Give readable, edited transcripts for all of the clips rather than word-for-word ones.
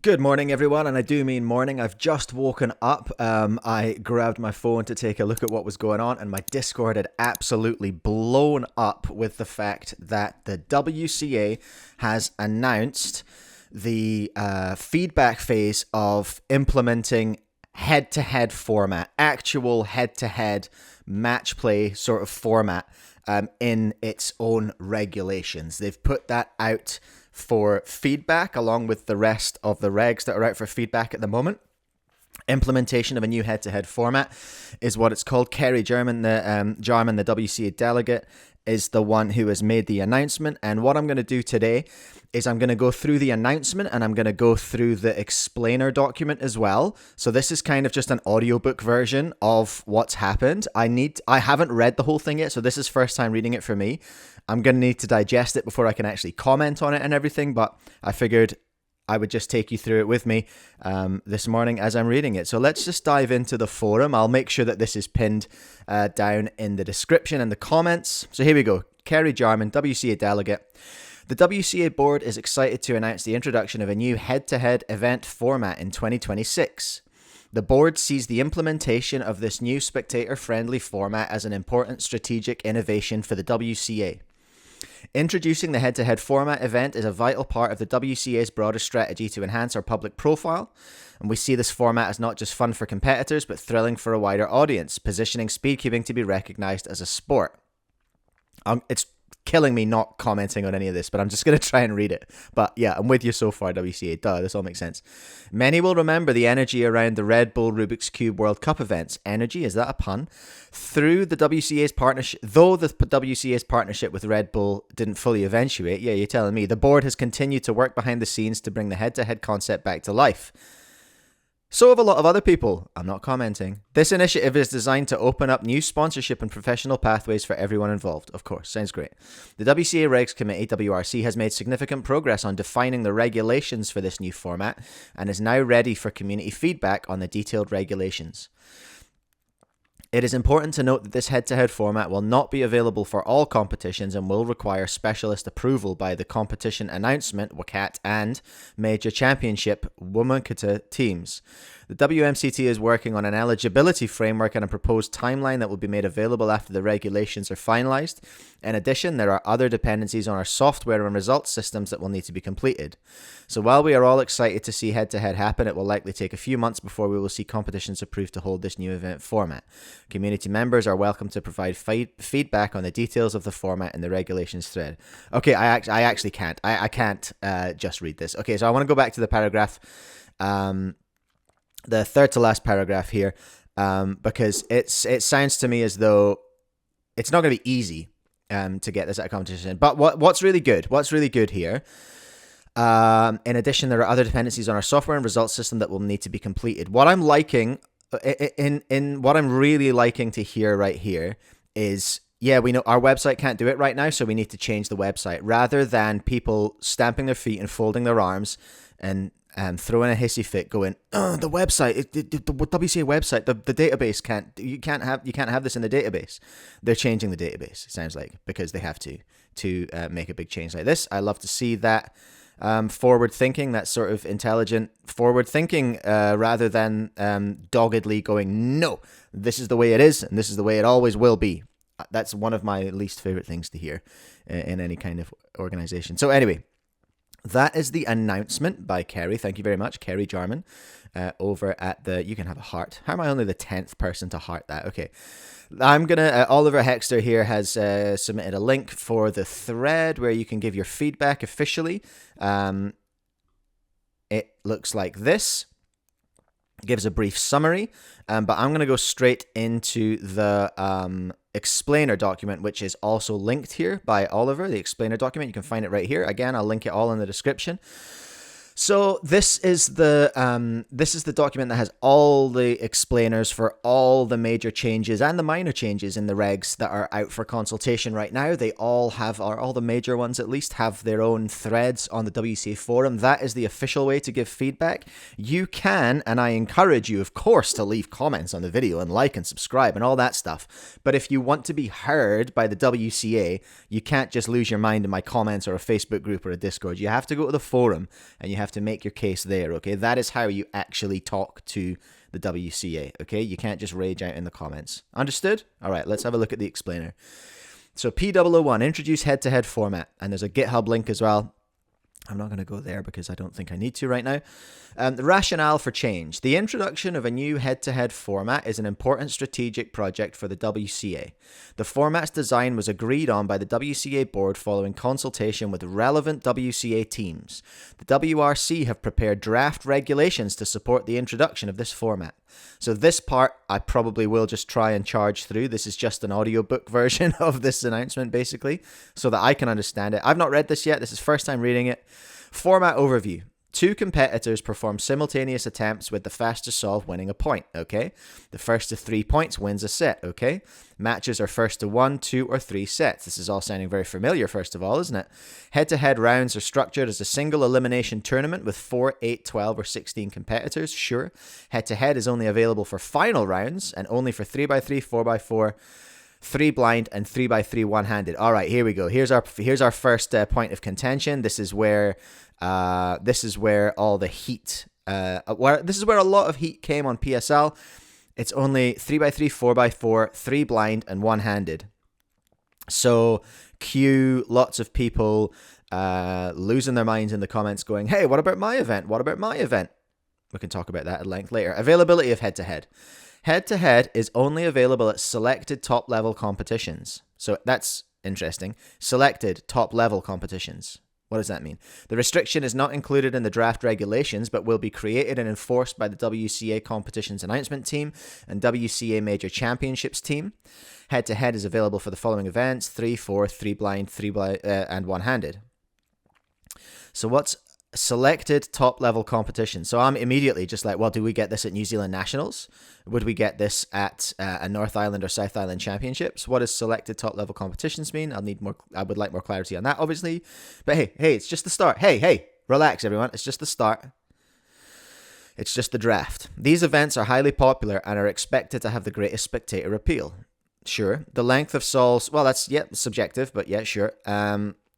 Good morning, everyone, and I do mean morning. I've just woken up. I grabbed my phone to take a look at what was going on, and my Discord had absolutely blown up with the fact that the WCA has announced the feedback phase of implementing head-to-head format, actual head-to-head match play sort of format in its own regulations. They've put that out for feedback along with the rest of the regs that are out for feedback at the moment. Implementation of a new head-to-head format is what it's called. Kerry Jarman, the WCA delegate, is the one who has made the announcement. And what I'm going to do today is I'm going to go through the announcement and I'm going to go through the explainer document as well. So this is kind of just an audiobook version of what's happened. I haven't read the whole thing yet, so this is first time reading it for me. I'm going to need to digest it before I can actually comment on it and everything, but I figured I would just take you through it with me this morning as I'm reading it. So let's just dive into the forum. I'll make sure that this is pinned down in the description and the comments. So here we go. Kerry Jarman, WCA delegate. The WCA board is excited to announce the introduction of a new head-to-head event format in 2026. The board sees the implementation of this new spectator-friendly format as an important strategic innovation for the WCA. Introducing the head-to-head format event is a vital part of the WCA's broader strategy to enhance our public profile, and we see this format as not just fun for competitors, but thrilling for a wider audience, positioning speedcubing to be recognized as a sport. It's killing me not commenting on any of this, but I'm just going to try and read it. But yeah, I'm with you so far, WCA. Duh, this all makes sense. Many will remember the energy around the Red Bull Rubik's Cube World Cup events. Energy, is that a pun? Through the WCA's partnership, though the WCA's partnership with Red Bull didn't fully eventuate, yeah, you're telling me, the board has continued to work behind the scenes to bring the head-to-head concept back to life. So have a lot of other people. I'm not commenting. This initiative is designed to open up new sponsorship and professional pathways for everyone involved. Of course, sounds great. The WCA Regs Committee, WRC, has made significant progress on defining the regulations for this new format and is now ready for community feedback on the detailed regulations. It is important to note that this head-to-head format will not be available for all competitions and will require specialist approval by the competition announcement (WCAT) and major championship (WMCT) teams. The WMCT is working on an eligibility framework and a proposed timeline that will be made available after the regulations are finalized. In addition, there are other dependencies on our software and results systems that will need to be completed. So while we are all excited to see head-to-head happen, it will likely take a few months before we will see competitions approved to hold this new event format. Community members are welcome to provide feedback on the details of the format in the regulations thread. Okay, I actually can't. I can't just read this. Okay, so I want to go back to the paragraph, the third to last paragraph here, because it sounds to me as though it's not going to be easy to get this at a competition. But what's really good here, in addition, there are other dependencies on our software and results system that will need to be completed. What I'm liking, in what I'm really liking to hear right here is, yeah, we know our website can't do it right now, so we need to change the website, rather than people stamping their feet and folding their arms and throwing a hissy fit, going, "Oh, the website, the WCA website, the database you can't have this in the database." They're changing the database, it sounds like, because they have to make a big change like this. I love to see that forward thinking, that sort of intelligent forward thinking, rather than doggedly going, "No, this is the way it is, and this is the way it always will be." That's one of my least favorite things to hear in any kind of organization. So anyway, that is the announcement by Kerry. Thank you very much, Kerry Jarman, over at the... You can have a heart. How am I only the 10th person to heart that? Okay. I'm going to... Oliver Hexter here has submitted a link for the thread where you can give your feedback officially. It looks like this. Gives a brief summary, but I'm going to go straight into the explainer document, which is also linked here by Oliver. The explainer document, you can find it right here. Again, I'll link it all in the description. So this is the document that has all the explainers for all the major changes and the minor changes in the regs that are out for consultation right now. They all have, or all the major ones at least, have their own threads on the WCA forum. That is the official way to give feedback. You can, and I encourage you, of course, to leave comments on the video and like and subscribe and all that stuff. But if you want to be heard by the WCA, you can't just lose your mind in my comments or a Facebook group or a Discord. You have to go to the forum and you have have to make your case there, okay? That is how you actually talk to the WCA, okay? You can't just rage out in the comments. Understood? All right, let's have a look at the explainer. So P001, introduce head-to-head format. And there's a GitHub link as well. I'm not going to go there because I don't think I need to right now. The rationale for change. The introduction of a new head-to-head format is an important strategic project for the WCA. The format's design was agreed on by the WCA board following consultation with relevant WCA teams. The WRC have prepared draft regulations to support the introduction of this format. So this part, I probably will just try and charge through. This is just an audiobook version of this announcement, basically, so that I can understand it. I've not read this yet. This is first time reading it. Format overview. 2 competitors perform simultaneous attempts with the fastest solve winning a point, okay? The first to 3 points wins a set, okay? Matches are first to 1, 2, or 3 sets. This is all sounding very familiar, first of all, isn't it? Head-to-head rounds are structured as a single elimination tournament with 4, 8, 12, or 16 competitors, sure. Head-to-head is only available for final rounds and only for 3x3, 4x4, 3 blind, and 3x3 one-handed. All right, here we go. Here's our first point of contention. This is where all the heat. This is where a lot of heat came on PSL. It's only 3x3, 4x4, 3 blind, and one-handed. So cue lots of people losing their minds in the comments, going, "Hey, what about my event? What about my event?" We can talk about that at length later. Availability of head-to-head. Head-to-head is only available at selected top-level competitions. So that's interesting. Selected top-level competitions. What does that mean? The restriction is not included in the draft regulations, but will be created and enforced by the WCA Competitions Announcement Team and WCA Major Championships Team. Head-to-head is available for the following events: 3, 4, 3 blind, 3 blind, and one-handed. So what's selected top-level competition? So I'm immediately just like, well, do we get this at New Zealand Nationals? Would we get this at a North Island or South Island Championships? What does selected top-level competitions mean? I would like more clarity on that, obviously. But hey, it's just the start. Hey, relax, everyone. It's just the start. It's just the draft. These events are highly popular and are expected to have the greatest spectator appeal. Sure. The length of sols, well, that's, subjective, but yeah, sure.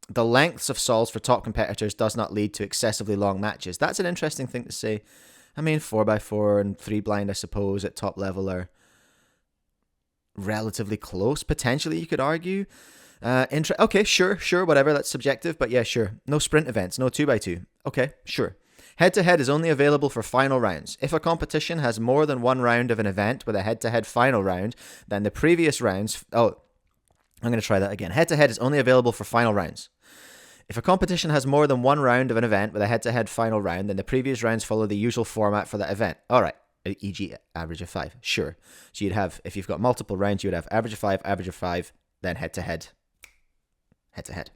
The lengths of sols for top competitors does not lead to excessively long matches. That's an interesting thing to say. I mean, 4x4 and 3 blind, I suppose, at top level are relatively close. Potentially, you could argue. Okay, sure, whatever. That's subjective, but yeah, sure. No sprint events, no 2x2. Okay, sure. Head-to-head is only available for final rounds. If a competition has more than one round of an event with a head-to-head final round, then the previous rounds... Oh, I'm going to try that again. Head-to-head is only available for final rounds. If a competition has more than one round of an event with a head-to-head final round, then the previous rounds follow the usual format for that event. All right, e.g. average of 5. Sure. So you'd have, if you've got multiple rounds, you would have average of 5, then head-to-head. Head-to-head.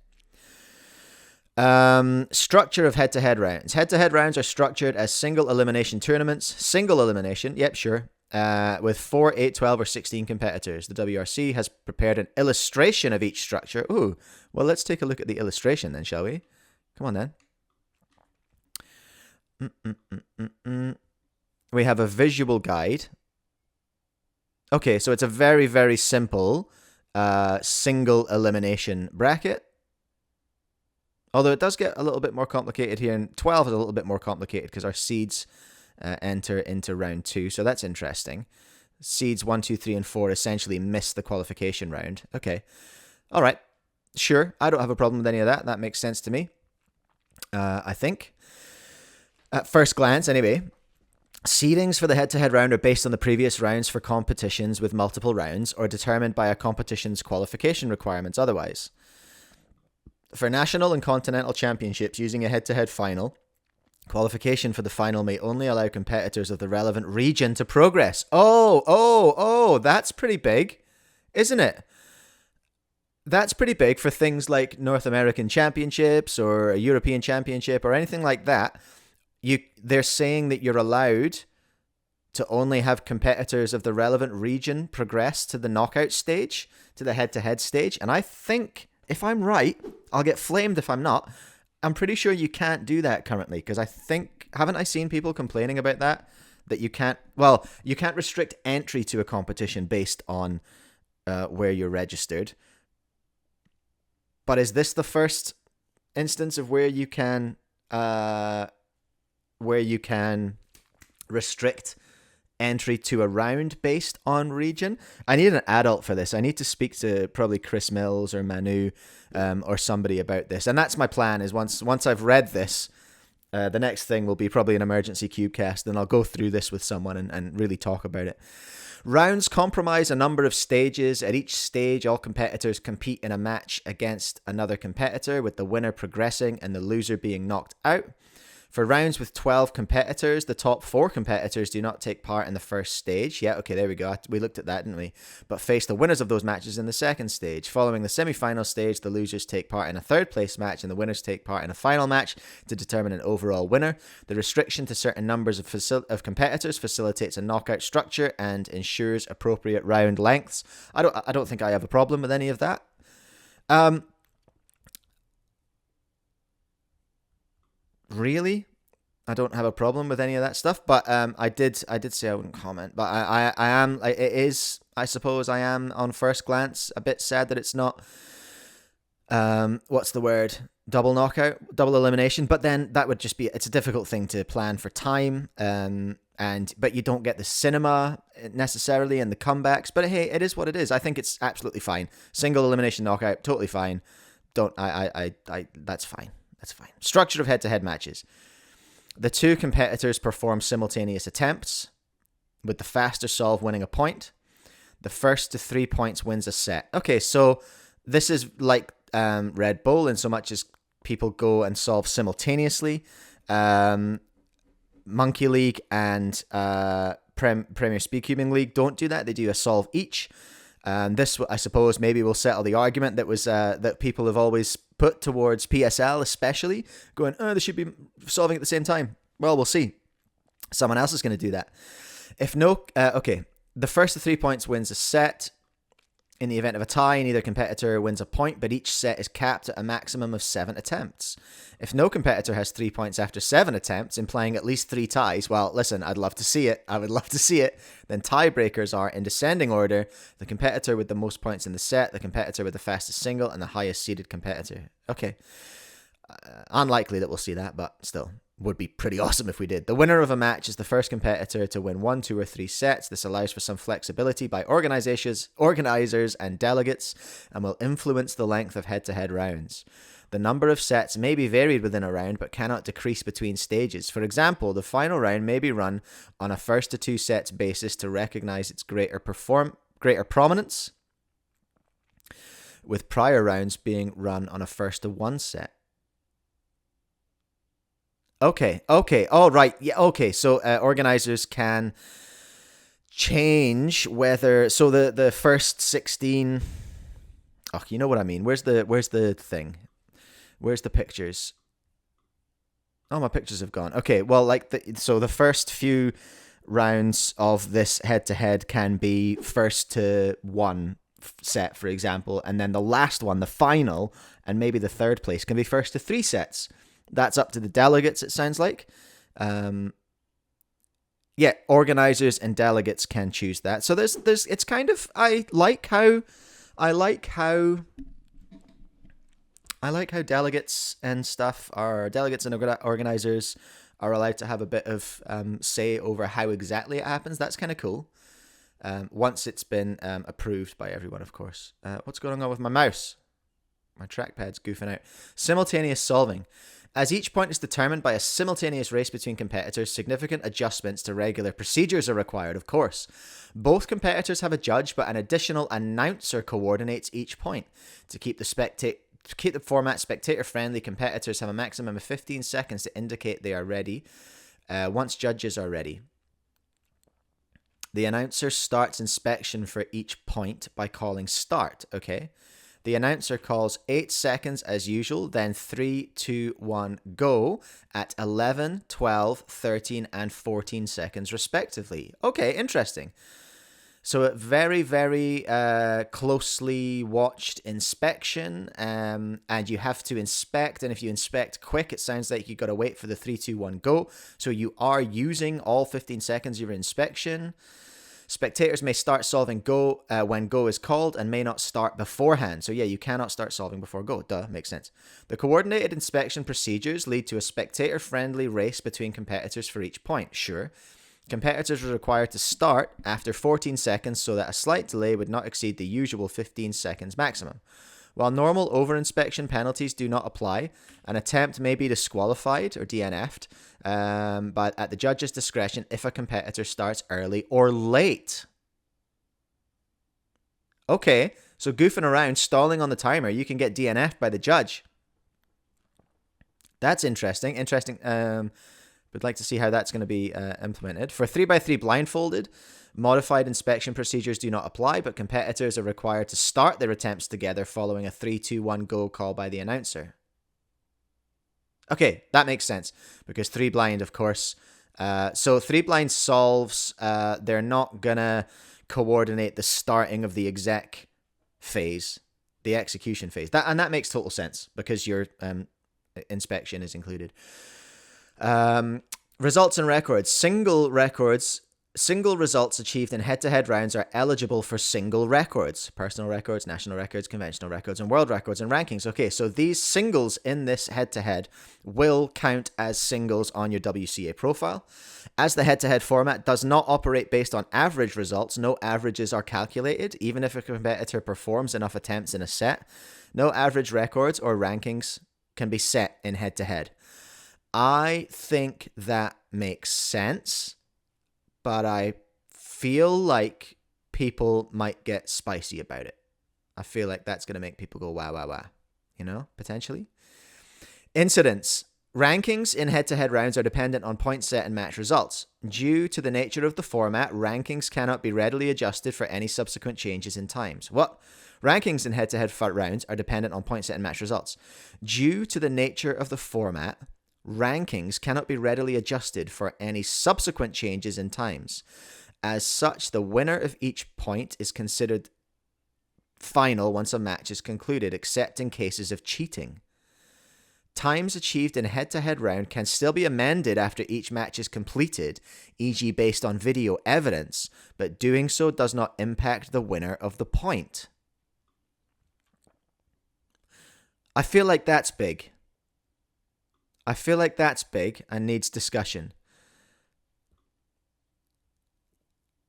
Structure of head-to-head rounds. Head-to-head rounds are structured as single elimination tournaments. Single elimination, yep, sure. With 4, 8, 12, or 16 competitors. The WRC has prepared an illustration of each structure. Ooh, well, let's take a look at the illustration then, shall we? Come on then. We have a visual guide. Okay, so it's a very, very simple single elimination bracket. Although it does get a little bit more complicated here, and 12 is a little bit more complicated because our seeds enter into round 2, so that's interesting. Seeds 1, 2, 3, and 4 essentially miss the qualification round. Okay, all right, sure. I don't have a problem with any of that. That makes sense to me. I think at first glance, anyway. Seedings for the head-to-head round are based on the previous rounds for competitions with multiple rounds, or determined by a competition's qualification requirements otherwise. For national and continental championships using a head-to-head final, qualification for the final may only allow competitors of the relevant region to progress. Oh, that's pretty big, isn't it? That's pretty big for things like North American Championships or a European Championship or anything like that. They're saying that you're allowed to only have competitors of the relevant region progress to the knockout stage, to the head-to-head stage. And I think, if I'm right, I'll get flamed if I'm not, I'm pretty sure you can't do that currently, because haven't I seen people complaining about that? That you can't restrict entry to a competition based on where you're registered. But is this the first instance of where you can where you can restrict entry to a round based on region. I need an adult for this. I need to speak to probably Chris Mills or Manu or somebody about this. And that's my plan, is once I've read this, the next thing will be probably an emergency cubecast, and I'll go through this with someone and really talk about it. Rounds comprise a number of stages. At each stage, all competitors compete in a match against another competitor, with the winner progressing and the loser being knocked out. For rounds with 12 competitors, the top 4 competitors do not take part in the first stage. Yeah, okay, there we go. We looked at that, didn't we? But face the winners of those matches in the second stage. Following the semi-final stage, the losers take part in a third place match and the winners take part in a final match to determine an overall winner. The restriction to certain numbers of competitors facilitates a knockout structure and ensures appropriate round lengths. I don't think I have a problem with any of that. Really, I don't have a problem with any of that stuff, but I did say I wouldn't comment, but I am, it is, I suppose I am on first glance a bit sad that it's not what's the word, double knockout, double elimination. But then that would just be, it's a difficult thing to plan for time, but you don't get the cinema necessarily and the comebacks. But hey, it is what it is. I think it's absolutely fine. Single elimination knockout, totally fine. That's fine. That's fine. Structure of head-to-head matches. The 2 competitors perform simultaneous attempts, with the faster solve winning a point. The first to 3 points wins a set. Okay, so this is like Red Bull in so much as people go and solve simultaneously. Monkey League and Premier Speedcubing League don't do that. They do a solve each. This, I suppose, maybe will settle the argument that was that people have always put towards PSL, especially going, they should be solving at the same time. Well, we'll see. Someone else is going to do that. If no, okay, the first to 3 points wins a set. In the event of a tie, neither competitor wins a point, but each set is capped at a maximum of 7 attempts. If no competitor has 3 points after 7 attempts, implying at least 3 ties, well, listen, I'd love to see it. I would love to see it. Then tiebreakers are, in descending order, the competitor with the most points in the set, the competitor with the fastest single, and the highest seeded competitor. Okay. Unlikely that we'll see that, but still. Would be pretty awesome if we did. The winner of a match is the first competitor to win 1, 2, or 3 sets. This allows for some flexibility by organizers and delegates and will influence the length of head-to-head rounds. The number of sets may be varied within a round but cannot decrease between stages. For example, the final round may be run on a first to 2 sets basis to recognize its greater prominence, with prior rounds being run on a first to 1 set. Okay, all right, yeah, okay, so organizers can change whether, so the first 16, you know what I mean, where's the thing, where's the pictures? Oh, my pictures have gone. Okay, well, so the first few rounds of this head-to-head can be first to 1 set, for example, and then the last one, the final, and maybe the third place can be first to 3 sets. That's up to the delegates, it sounds like. Yeah, organizers and delegates can choose that. So there's it's kind of, I like how delegates and stuff are, delegates and organizers are allowed to have a bit of say over how exactly it happens. That's kind of cool. Once it's been approved by everyone, of course. What's going on with my mouse? My trackpad's goofing out. Simultaneous solving. As each point is determined by a simultaneous race between competitors, significant adjustments to regular procedures are required, of course. Both competitors have a judge, but an additional announcer coordinates each point. To keep the format spectator-friendly, competitors have a maximum of 15 seconds to indicate they are ready, once judges are ready. The announcer starts inspection for each point by calling start, okay? The announcer calls 8 seconds as usual, then 3, 2, 1, go at 11, 12, 13, and 14 seconds respectively. Okay, interesting. So a very, very closely watched inspection, and you have to inspect, and if you inspect quick, it sounds like you got to wait for the 3, 2, 1, go. So you are using all 15 seconds of your inspection. Spectators may start solving Go when Go is called and may not start beforehand. So yeah, you cannot start solving before Go. Duh, makes sense. The coordinated inspection procedures lead to a spectator-friendly race between competitors for each point. Sure. Competitors are required to start after 14 seconds so that a slight delay would not exceed the usual 15 seconds maximum. While normal over-inspection penalties do not apply, an attempt may be disqualified or DNF'd but at the judge's discretion if a competitor starts early or late. Okay, so goofing around, stalling on the timer, you can get DNF'd by the judge. That's interesting. Would like to see how that's going to be implemented. For 3x3 blindfolded, modified inspection procedures do not apply, but competitors are required to start their attempts together following a 3-2-1 go call by the announcer. Okay, that makes sense, because 3 blind, of course. So 3 blind solves, they're not going to coordinate the starting of the exec phase, the execution phase. And that makes total sense, because your inspection is included. Results and records. Single results achieved in head-to-head rounds are eligible for single records. Personal records, national records, conventional records, and world records and rankings. Okay, so these singles in this head-to-head will count as singles on your WCA profile. As the head-to-head format does not operate based on average results, no averages are calculated, even if a competitor performs enough attempts in a set. No average records or rankings can be set in head-to-head. I think that makes sense, but I feel like people might get spicy about it. I feel like that's going to make people go, wow, wow, wow, potentially. Incidents. Rankings in head-to-head rounds are dependent on point set and match results. Due to the nature of the format, rankings cannot be readily adjusted for any subsequent changes in times. What? Rankings in head-to-head rounds are dependent on point set and match results. Due to the nature of the format, rankings cannot be readily adjusted for any subsequent changes in times. As such, the winner of each point is considered final once a match is concluded, except in cases of cheating. Times achieved in head-to-head round can still be amended after each match is completed, e.g. based on video evidence, but doing so does not impact the winner of the point. I feel like that's big. And needs discussion.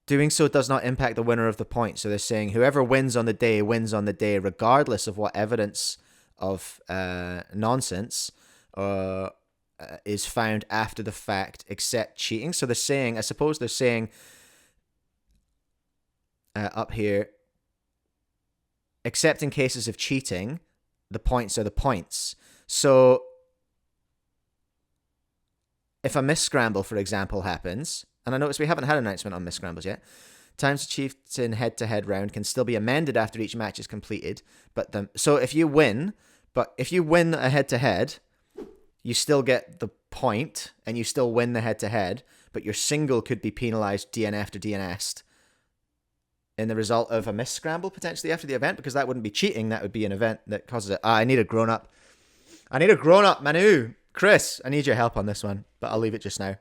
Doing so does not impact the winner of the point. So they're saying whoever wins on the day regardless of what evidence of nonsense is found after the fact, except cheating. So they're saying, up here, except in cases of cheating, the points are the points. So if a misscramble, for example, happens, and I notice we haven't had an announcement on misscrambles yet, times achieved in head-to-head round can still be amended after each match is completed. So if you win a head-to-head, you still get the point, and you still win the head-to-head, but your single could be penalised, DNF'd or DNS'd in the result of a misscramble, potentially, after the event, because that wouldn't be cheating, that would be an event that causes it. I need a grown-up, Manu. Chris, I need your help on this one, but I'll leave it just now.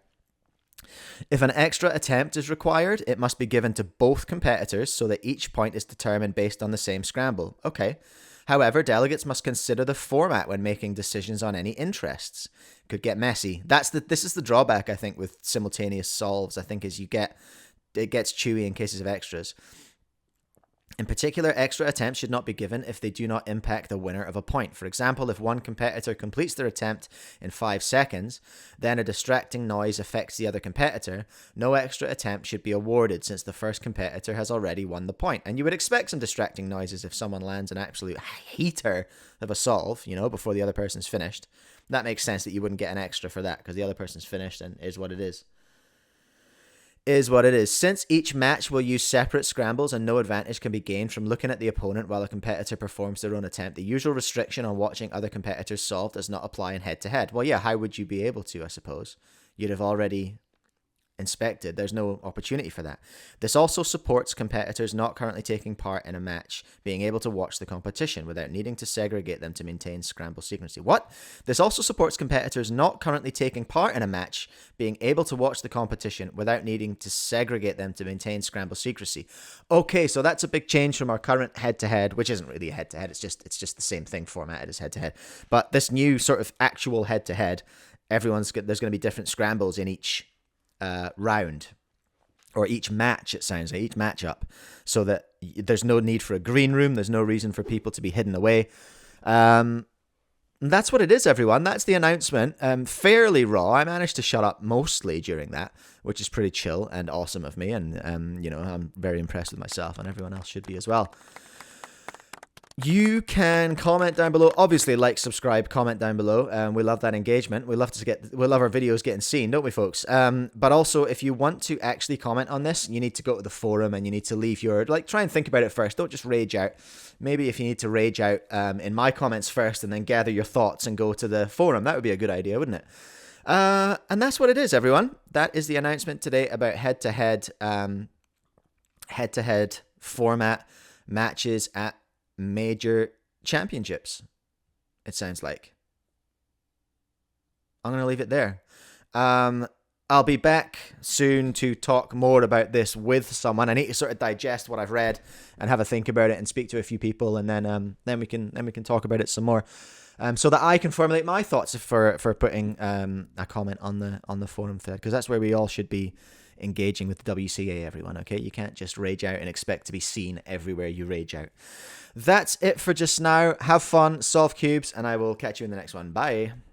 If an extra attempt is required, it must be given to both competitors so that each point is determined based on the same scramble. Okay. However, delegates must consider the format when making decisions on any interests. Could get messy. This is the drawback, I think, with simultaneous solves, I think, is it gets chewy in cases of extras. In particular, extra attempts should not be given if they do not impact the winner of a point. For example, if one competitor completes their attempt in 5 seconds, then a distracting noise affects the other competitor, no extra attempt should be awarded since the first competitor has already won the point. And you would expect some distracting noises if someone lands an absolute heater of a solve, before the other person's finished. That makes sense that you wouldn't get an extra for that because the other person's finished and is what it is. Since each match will use separate scrambles and no advantage can be gained from looking at the opponent while a competitor performs their own attempt, the usual restriction on watching other competitors solve does not apply in head-to-head. Well, yeah, how would you be able to, I suppose? You'd have already inspected. There's no opportunity for that. This also supports competitors not currently taking part in a match being able to watch the competition without needing to segregate them to maintain scramble secrecy. What? This also supports competitors not currently taking part in a match being able to watch the competition without needing to segregate them to maintain scramble secrecy. Okay, so that's a big change from our current head-to-head, which isn't really a head-to-head. It's just the same thing formatted as head-to-head. But this new sort of actual head-to-head, there's going to be different scrambles in each round, or each match, it sounds like, each matchup, so that there's no need for a green room. There's no reason for people to be hidden away. That's what it is, everyone. That's the announcement. Fairly raw. I managed to shut up mostly during that, which is pretty chill and awesome of me. And, I'm very impressed with myself, and everyone else should be as well. You can comment down below. Obviously, like, subscribe, comment down below. We love that engagement. We love our videos getting seen, don't we, folks? But also, if you want to actually comment on this, you need to go to the forum and you need to leave your, try and think about it first. Don't just rage out. Maybe if you need to rage out in my comments first and then gather your thoughts and go to the forum, that would be a good idea, wouldn't it? And that's what it is, everyone. That is the announcement today about head-to-head format matches at major championships, it sounds like. I'm going to leave it there. I'll be back soon to talk more about this with someone. I need to sort of digest what I've read and have a think about it and speak to a few people, and then we can talk about it some more, so that I can formulate my thoughts for putting a comment on the forum thread, because that's where we all should be engaging with the WCA, everyone. Okay, you can't just rage out and expect to be seen everywhere you rage out. That's it for just now. Have fun, solve cubes, and I will catch you in the next one. Bye.